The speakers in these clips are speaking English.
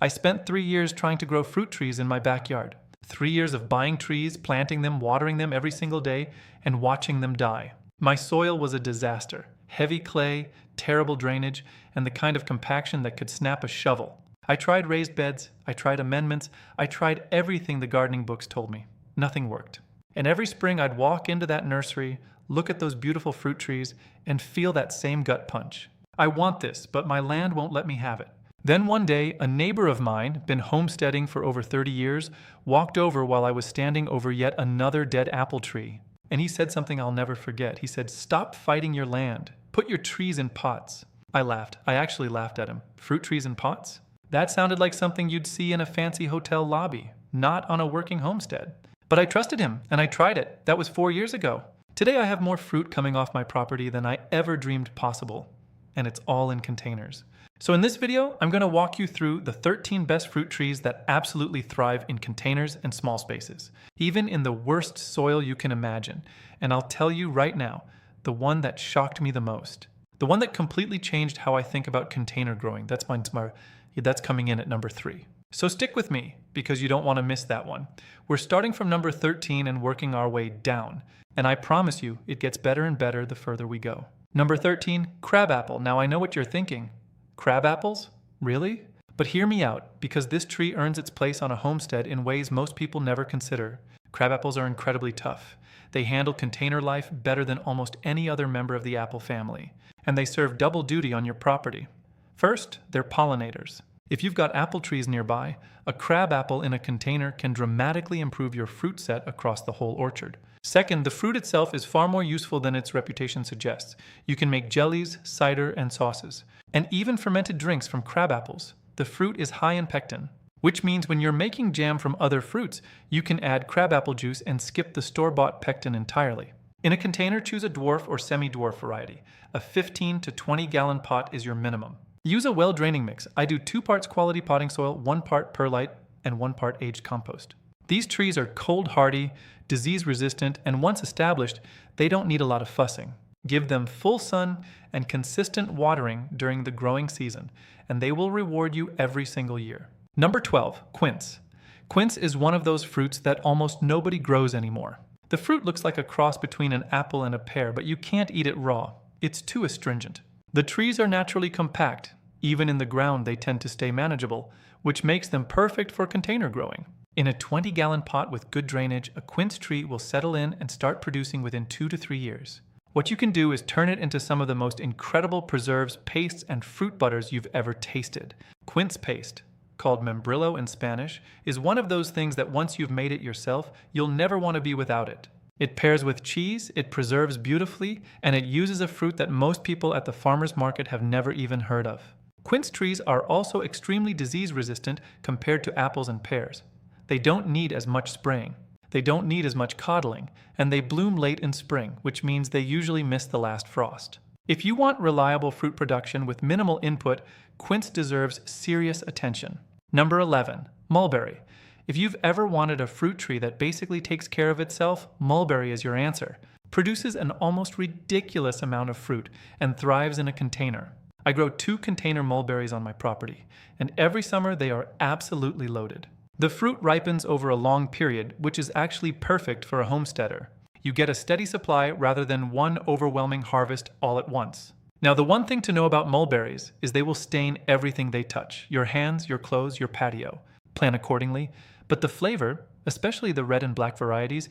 I spent 3 years trying to grow fruit trees in my backyard. 3 years of buying trees, planting them, watering them every single day, and watching them die. My soil was a disaster. Heavy clay, terrible drainage, and the kind of compaction that could snap a shovel. I tried raised beds, I tried amendments, I tried everything the gardening books told me. Nothing worked. And every spring I'd walk into that nursery, look at those beautiful fruit trees, and feel that same gut punch. I want this, but my land won't let me have it. Then one day, a neighbor of mine, been homesteading for over 30 years, walked over while I was standing over yet another dead apple tree. And he said something I'll never forget. He said, "Stop fighting your land. Put your trees in pots." I laughed. I actually laughed at him. Fruit trees in pots? That sounded like something you'd see in a fancy hotel lobby, not on a working homestead. But I trusted him, and I tried it. That was 4 years ago. Today I have more fruit coming off my property than I ever dreamed possible. And it's all in containers. So in this video, I'm going to walk you through the 13 best fruit trees that absolutely thrive in containers and small spaces, even in the worst soil you can imagine. And I'll tell you right now, the one that shocked me the most, the one that completely changed how I think about container growing, that's coming in at number 3. So stick with me, because you don't want to miss that one. We're starting from number 13 and working our way down. And I promise you, it gets better and better the further we go. Number 13, crabapple. Now I know what you're thinking. Crabapples? Really? But hear me out, because this tree earns its place on a homestead in ways most people never consider. Crabapples are incredibly tough. They handle container life better than almost any other member of the apple family. And they serve double duty on your property. First, they're pollinators. If you've got apple trees nearby, a crabapple in a container can dramatically improve your fruit set across the whole orchard. Second, the fruit itself is far more useful than its reputation suggests. You can make jellies, cider, and sauces, and even fermented drinks from crabapples. The fruit is high in pectin, which means when you're making jam from other fruits, you can add crabapple juice and skip the store-bought pectin entirely. In a container, choose a dwarf or semi-dwarf variety. A 15 to 20 gallon pot is your minimum. Use a well-draining mix. I do 2 parts quality potting soil, 1 part perlite, and 1 part aged compost. These trees are cold hardy, disease resistant, and once established, they don't need a lot of fussing. Give them full sun and consistent watering during the growing season, and they will reward you every single year. Number 12, quince. Quince is one of those fruits that almost nobody grows anymore. The fruit looks like a cross between an apple and a pear, but you can't eat it raw. It's too astringent. The trees are naturally compact. Even in the ground, they tend to stay manageable, which makes them perfect for container growing. In a 20-gallon pot with good drainage, a quince tree will settle in and start producing within 2 to 3 years. What you can do is turn it into some of the most incredible preserves, pastes, and fruit butters you've ever tasted. Quince paste, called membrillo in Spanish, is one of those things that once you've made it yourself, you'll never want to be without it. It pairs with cheese, it preserves beautifully, and it uses a fruit that most people at the farmer's market have never even heard of. Quince trees are also extremely disease resistant compared to apples and pears. They don't need as much spraying. They don't need as much coddling, and they bloom late in spring, which means they usually miss the last frost. If you want reliable fruit production with minimal input, quince deserves serious attention. Number 11, mulberry. If you've ever wanted a fruit tree that basically takes care of itself, mulberry is your answer. Produces an almost ridiculous amount of fruit and thrives in a container. I grow 2 container mulberries on my property, and every summer they are absolutely loaded. The fruit ripens over a long period, which is actually perfect for a homesteader. You get a steady supply rather than one overwhelming harvest all at once. Now, the one thing to know about mulberries is they will stain everything they touch: your hands, your clothes, your patio. Plan accordingly, but the flavor, especially the red and black varieties,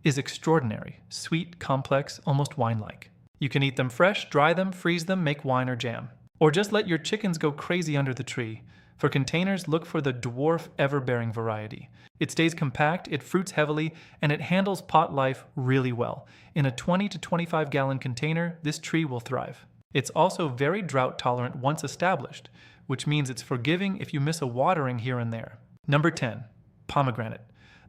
is extraordinary, sweet, complex, almost wine-like. You can eat them fresh, dry them, freeze them, make wine or jam. Or just let your chickens go crazy under the tree. For containers, look for the Dwarf ever-bearing variety. It stays compact, it fruits heavily, and it handles pot life really well. In a 20 to 25 gallon container, this tree will thrive. It's also very drought tolerant once established, which means it's forgiving if you miss a watering here and there. Number 10, pomegranate.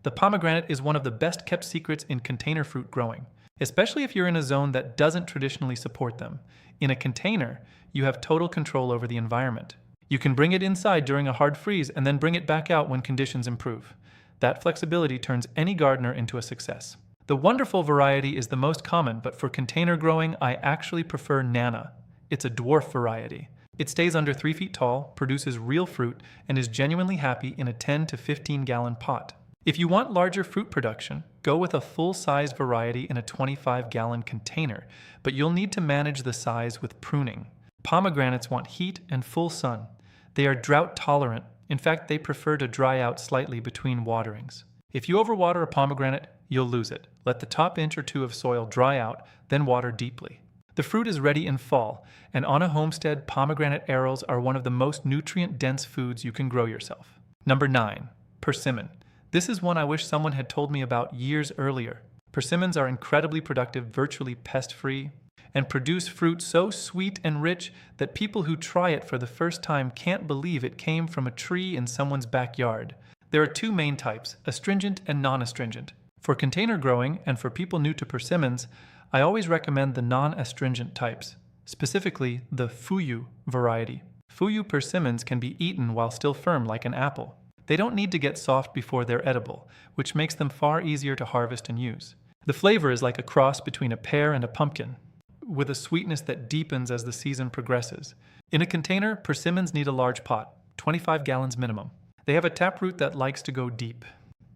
The pomegranate is one of the best kept secrets in container fruit growing, especially if you're in a zone that doesn't traditionally support them. In a container, you have total control over the environment. You can bring it inside during a hard freeze and then bring it back out when conditions improve. That flexibility turns any gardener into a success. The wonderful variety is the most common, but for container growing, I actually prefer Nana. It's a dwarf variety. It stays under 3 feet tall, produces real fruit, and is genuinely happy in a 10 to 15-gallon pot. If you want larger fruit production, go with a full-sized variety in a 25-gallon container, but you'll need to manage the size with pruning. Pomegranates want heat and full sun. They are drought tolerant. In fact, they prefer to dry out slightly between waterings. If you overwater a pomegranate, you'll lose it. Let the top inch or two of soil dry out, then water deeply. The fruit is ready in fall, and on a homestead, pomegranate arils are one of the most nutrient-dense foods you can grow yourself. Number 9. Persimmon. This is one I wish someone had told me about years earlier. Persimmons are incredibly productive, virtually pest-free, and produce fruit so sweet and rich that people who try it for the first time can't believe it came from a tree in someone's backyard. There are 2 main types, astringent and non-astringent. For container growing and for people new to persimmons, I always recommend the non-astringent types, specifically the Fuyu variety. Fuyu persimmons can be eaten while still firm like an apple. They don't need to get soft before they're edible, which makes them far easier to harvest and use. The flavor is like a cross between a pear and a pumpkin, with a sweetness that deepens as the season progresses. In a container, persimmons need a large pot, 25 gallons minimum. They have a taproot that likes to go deep,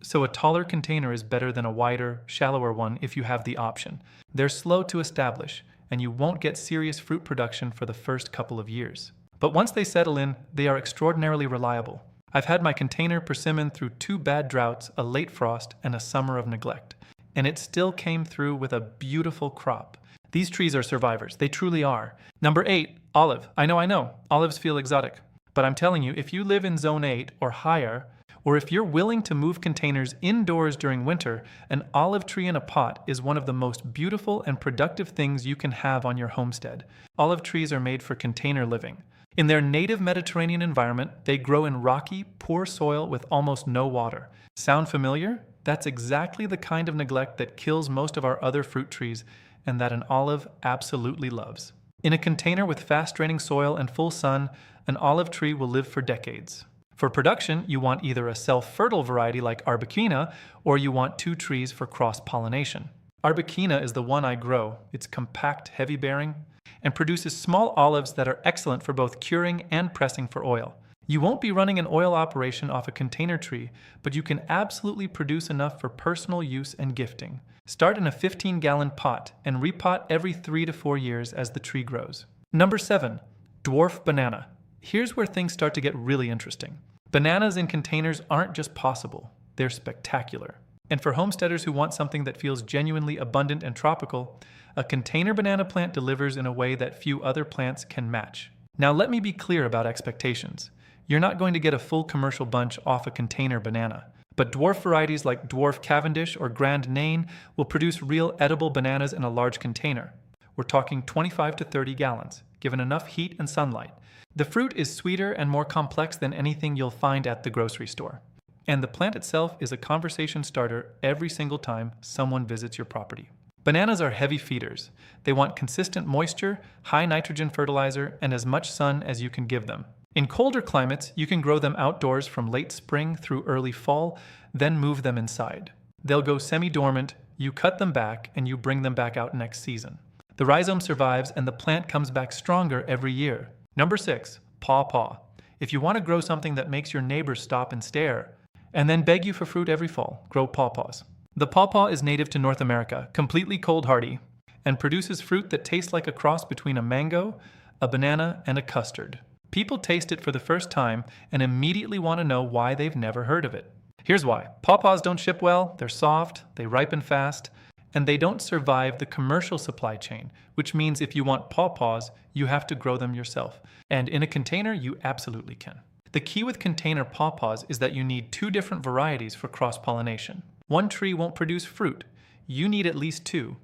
so a taller container is better than a wider, shallower one if you have the option. They're slow to establish, and you won't get serious fruit production for the first couple of years. But once they settle in, they are extraordinarily reliable. I've had my container persimmon through 2 bad droughts, a late frost, and a summer of neglect, and it still came through with a beautiful crop. These trees are survivors. They truly are. Number 8, olive. I know. Olives feel exotic. But I'm telling you, if you live in Zone 8 or higher, or if you're willing to move containers indoors during winter, an olive tree in a pot is one of the most beautiful and productive things you can have on your homestead. Olive trees are made for container living. In their native Mediterranean environment, they grow in rocky, poor soil with almost no water. Sound familiar? That's exactly the kind of neglect that kills most of our other fruit trees, and that an olive absolutely loves. In a container with fast-draining soil and full sun, an olive tree will live for decades. For production, you want either a self-fertile variety like Arbequina, or you want 2 trees for cross-pollination. Arbequina is the one I grow. It's compact, heavy-bearing, and produces small olives that are excellent for both curing and pressing for oil. You won't be running an oil operation off a container tree, but you can absolutely produce enough for personal use and gifting. Start in a 15-gallon pot and repot every 3 to 4 years as the tree grows. Number 7, dwarf banana. Here's where things start to get really interesting. Bananas in containers aren't just possible, they're spectacular. And for homesteaders who want something that feels genuinely abundant and tropical, a container banana plant delivers in a way that few other plants can match. Now let me be clear about expectations. You're not going to get a full commercial bunch off a container banana. But dwarf varieties like Dwarf Cavendish or Grand Nain will produce real edible bananas in a large container. We're talking 25 to 30 gallons, given enough heat and sunlight. The fruit is sweeter and more complex than anything you'll find at the grocery store. And the plant itself is a conversation starter every single time someone visits your property. Bananas are heavy feeders. They want consistent moisture, high nitrogen fertilizer, and as much sun as you can give them. In colder climates, you can grow them outdoors from late spring through early fall, then move them inside. They'll go semi-dormant, you cut them back, and you bring them back out next season. The rhizome survives and the plant comes back stronger every year. Number 6, pawpaw. If you want to grow something that makes your neighbors stop and stare, and then beg you for fruit every fall, grow pawpaws. The pawpaw is native to North America, completely cold hardy, and produces fruit that tastes like a cross between a mango, a banana, and a custard. People taste it for the first time and immediately want to know why they've never heard of it. Here's why. Pawpaws don't ship well, they're soft, they ripen fast, and they don't survive the commercial supply chain, which means if you want pawpaws, you have to grow them yourself. And in a container, you absolutely can. The key with container pawpaws is that you need 2 different varieties for cross-pollination. One tree won't produce fruit. You need at least 2.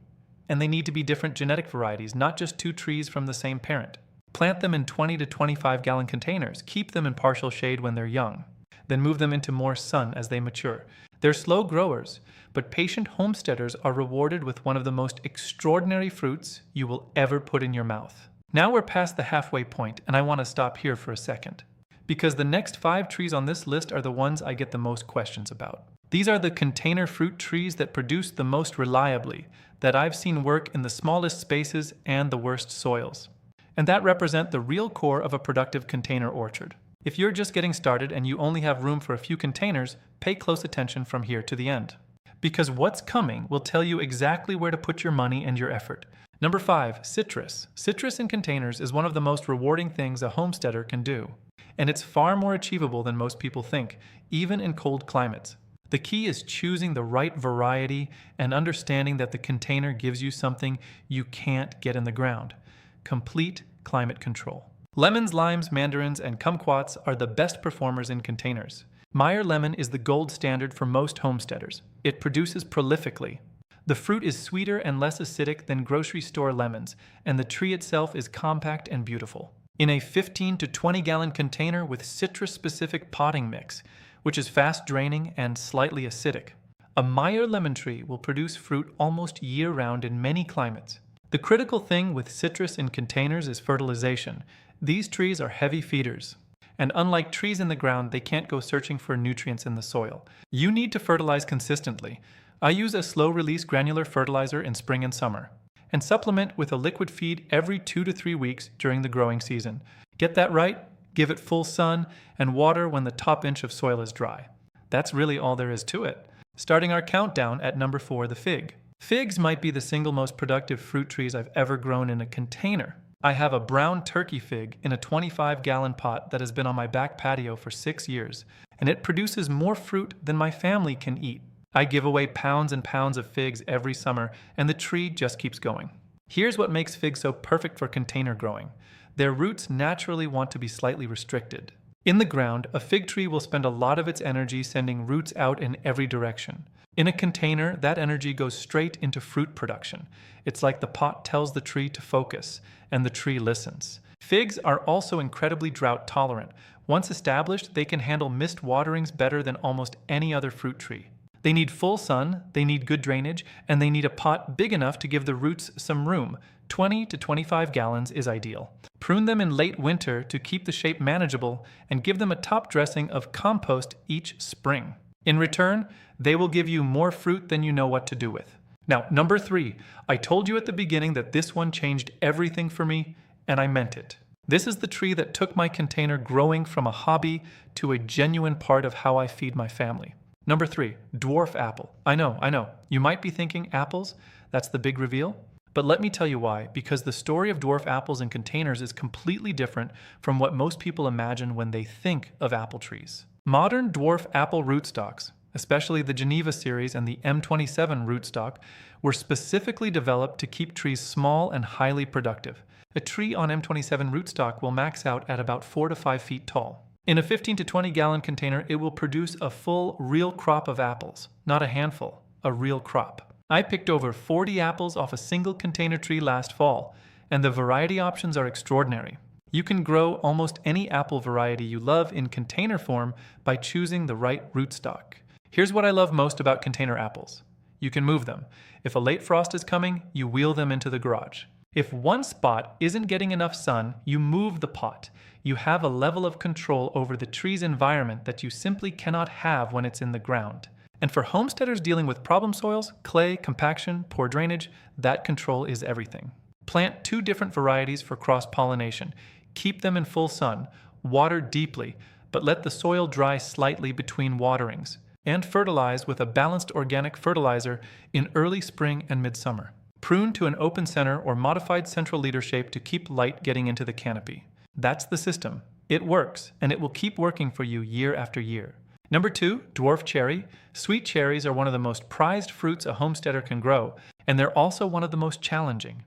And they need to be different genetic varieties, not just 2 trees from the same parent. Plant them in 20 to 25 gallon containers. Keep them in partial shade when they're young. Then move them into more sun as they mature. They're slow growers, but patient homesteaders are rewarded with one of the most extraordinary fruits you will ever put in your mouth. Now we're past the halfway point, and I want to stop here for a second, because the next 5 trees on this list are the ones I get the most questions about. These are the container fruit trees that produce the most reliably, that I've seen work in the smallest spaces and the worst soils. and that represent the real core of a productive container orchard. If you're just getting started and you only have room for a few containers, pay close attention from here to the end. Because what's coming will tell you exactly where to put your money and your effort. Number 5, citrus. Citrus in containers is one of the most rewarding things a homesteader can do. And it's far more achievable than most people think, even in cold climates. The key is choosing the right variety and understanding that the container gives you something you can't get in the ground: complete climate control. Lemons, limes, mandarins, and kumquats are the best performers in containers. Meyer lemon is the gold standard for most homesteaders. It produces prolifically. The fruit is sweeter and less acidic than grocery store lemons, and the tree itself is compact and beautiful. In a 15 to 20 gallon container with citrus-specific potting mix, which is fast draining and slightly acidic, a Meyer lemon tree will produce fruit almost year-round in many climates. The critical thing with citrus in containers is fertilization. These trees are heavy feeders, and unlike trees in the ground, they can't go searching for nutrients in the soil. You need to fertilize consistently. I use a slow-release granular fertilizer in spring and summer, and supplement with a liquid feed every 2 to 3 weeks during the growing season. Get that right, give it full sun, and water when the top inch of soil is dry. That's really all there is to it. Starting our countdown at number 4, the fig. Figs might be the single most productive fruit trees I've ever grown in a container. I have a brown turkey fig in a 25-gallon pot that has been on my back patio for 6 years, and it produces more fruit than my family can eat. I give away pounds and pounds of figs every summer, and the tree just keeps going. Here's what makes figs so perfect for container growing. Their roots naturally want to be slightly restricted. In the ground, a fig tree will spend a lot of its energy sending roots out in every direction. In a container, that energy goes straight into fruit production. It's like the pot tells the tree to focus, and the tree listens. Figs are also incredibly drought tolerant. Once established, they can handle missed waterings better than almost any other fruit tree. They need full sun, they need good drainage, and they need a pot big enough to give the roots some room. 20 to 25 gallons is ideal. Prune them in late winter to keep the shape manageable, and give them a top dressing of compost each spring. In return, they will give you more fruit than you know what to do with. Now, number 3, I told you at the beginning that this one changed everything for me, and I meant it. This is the tree that took my container growing from a hobby to a genuine part of how I feed my family. Number 3, dwarf apple. I know. You might be thinking, apples? That's the big reveal? But let me tell you why, because the story of dwarf apples in containers is completely different from what most people imagine when they think of apple trees. Modern dwarf apple rootstocks, especially the Geneva series and the M27 rootstock, were specifically developed to keep trees small and highly productive. A tree on M27 rootstock will max out at about 4 to 5 feet tall. In a 15 to 20 gallon container, it will produce a full, real crop of apples. Not a handful, a real crop. I picked over 40 apples off a single container tree last fall, and the variety options are extraordinary. You can grow almost any apple variety you love in container form by choosing the right rootstock. Here's what I love most about container apples. You can move them. If a late frost is coming, you wheel them into the garage. If one spot isn't getting enough sun, you move the pot. You have a level of control over the tree's environment that you simply cannot have when it's in the ground. And for homesteaders dealing with problem soils, clay, compaction, poor drainage, that control is everything. Plant 2 different varieties for cross-pollination. Keep them in full sun. Water deeply, but let the soil dry slightly between waterings. And fertilize with a balanced organic fertilizer in early spring and midsummer. Prune to an open center or modified central leader shape to keep light getting into the canopy. That's the system. It works, and it will keep working for you year after year. Number 2, dwarf cherry. Sweet cherries are one of the most prized fruits a homesteader can grow, and they're also one of the most challenging.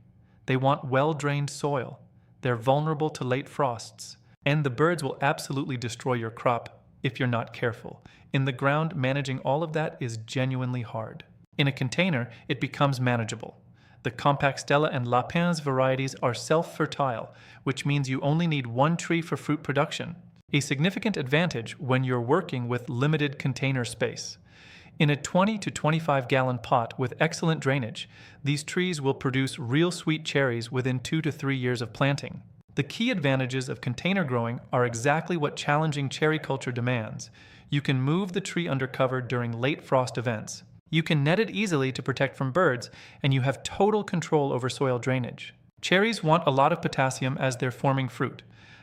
They want well-drained soil. They're vulnerable to late frosts, and the birds will absolutely destroy your crop if you're not careful. In the ground, managing all of that is genuinely hard. In a container, it becomes manageable. The Compact Stella and Lapins varieties are self-fertile, which means you only need 1 tree for fruit production, a significant advantage when you're working with limited container space. In a 20 to 25 gallon pot with excellent drainage, these trees will produce real sweet cherries within 2 to 3 years of planting. The key advantages of container growing are exactly what challenging cherry culture demands. You can move the tree under cover during late frost events. You can net it easily to protect from birds, and you have total control over soil drainage. Cherries want a lot of potassium as they're forming fruit.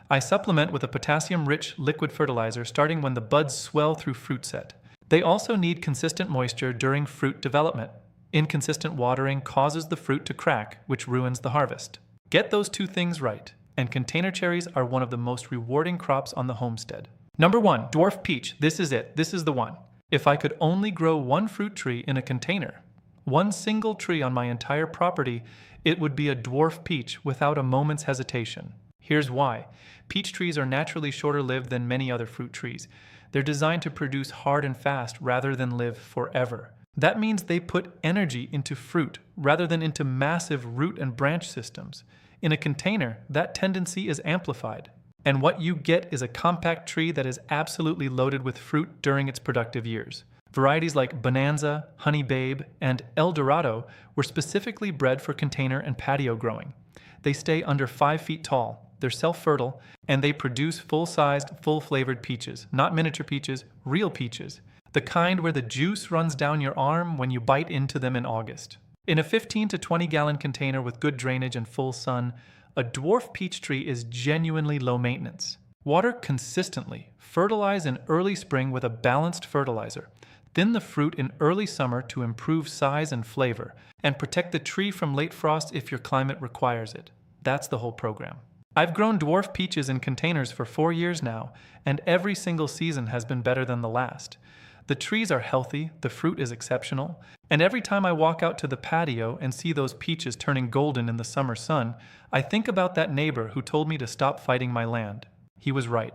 I supplement with a potassium-rich liquid fertilizer starting when the buds swell through fruit set. They also need consistent moisture during fruit development. Inconsistent watering causes the fruit to crack, which ruins the harvest. Get those two things right, and container cherries are one of the most rewarding crops on the homestead. Number 1, dwarf peach. This is it. This is the one. If I could only grow one fruit tree in a container, one single tree on my entire property, it would be a dwarf peach without a moment's hesitation. Here's why. Peach trees are naturally shorter lived than many other fruit trees. They're designed to produce hard and fast rather than live forever. That means they put energy into fruit rather than into massive root and branch systems. In a container, that tendency is amplified. And what you get is a compact tree that is absolutely loaded with fruit during its productive years. Varieties like Bonanza, Honey Babe, and El Dorado were specifically bred for container and patio growing. They stay under 5 feet tall, they're self-fertile, and they produce full-sized, full-flavored peaches. Not miniature peaches, real peaches. The kind where the juice runs down your arm when you bite into them in August. In a 15 to 20 gallon container with good drainage and full sun, a dwarf peach tree is genuinely low maintenance. Water consistently, fertilize in early spring with a balanced fertilizer, thin the fruit in early summer to improve size and flavor, and protect the tree from late frost if your climate requires it. That's the whole program. I've grown dwarf peaches in containers for 4 years now, and every single season has been better than the last. The trees are healthy, the fruit is exceptional, and every time I walk out to the patio and see those peaches turning golden in the summer sun, I think about that neighbor who told me to stop fighting my land. He was right.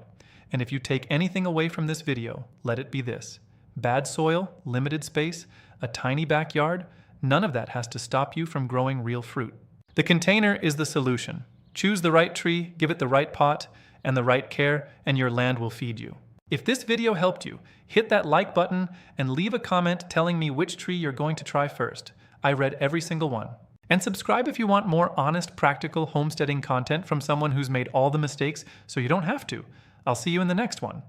And if you take anything away from this video, let it be this. Bad soil, limited space, a tiny backyard, none of that has to stop you from growing real fruit. The container is the solution. Choose the right tree, give it the right pot, and the right care, and your land will feed you. If this video helped you, hit that like button and leave a comment telling me which tree you're going to try first. I read every single one. And subscribe if you want more honest, practical homesteading content from someone who's made all the mistakes so you don't have to. I'll see you in the next one.